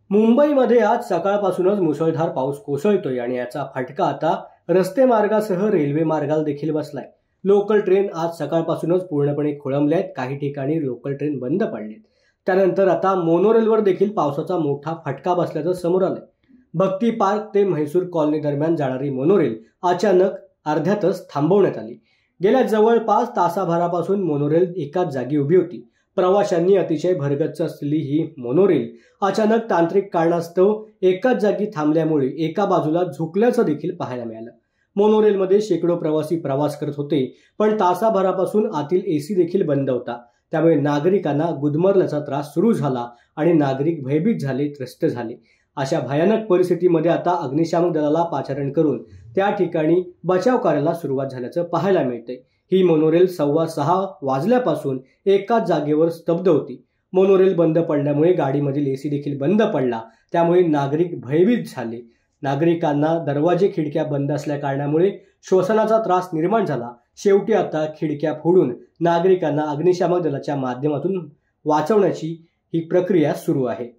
मुंबईमध्ये आज सकाळपासूनच मुसळधार पाऊस कोसळतोय आणि याचा फटका आता रस्ते मार्गासह रेल्वे मार्गाला देखील बसलाय। लोकल ट्रेन आज सकाळपासूनच पूर्णपणे खोळंबल्यात। काही ठिकाणी लोकल ट्रेन बंद पडलेत। त्यानंतर आता मोनोरेलवर देखील पावसाचा मोठा फटका बसल्याचं समोर आलंय। भक्ती पार्क ते म्हैसूर कॉलनी दरम्यान जाणारी मोनोरेल अचानक अर्ध्यातच थांबवण्यात आली। गेल्या जवळपास तासाभरापासून मोनोरेल एकाच जागी उभी होती। प्रवाशांनी अतिशय भरगच्च असलेली ही मोनोरेल अचानक तांत्रिक कारणास्तव एकाच जागी थांबल्यामुळे एका बाजूला झुकल्याचं देखील पाहायला मिळालं। मोनोरेलमध्ये शेकडो प्रवासी प्रवास करत होते, पण तासाभरापासून आतील एसी देखील बंद होता। त्यामुळे नागरिकांना गुदमरल्याचा त्रास सुरू झाला आणि नागरिक भयभीत झाले, त्रस्त झाले। अशा भयानक परिस्थितीमध्ये आता अग्निशामक दलाला पाचारण करून त्या ठिकाणी बचाव कार्याला सुरुवात झाल्याचं पाहायला मिळतंय। ही मोनोरेल 6:15 वाजल्यापासून एकाच जागेवर स्तब्ध होती। मोनोरेल बंद पडल्यामुळे गाडीमधील एसी देखील बंद पडला। त्यामुळे नागरिक भयभीत झाले। नागरिकांना दरवाजे खिडक्या बंद असल्या कारणामुळे श्वसनाचा त्रास निर्माण झाला। शेवटी आता खिडक्या फोडून नागरिकांना अग्निशामक दलाच्या माध्यमातून वाचवण्याची ही प्रक्रिया सुरू आहे।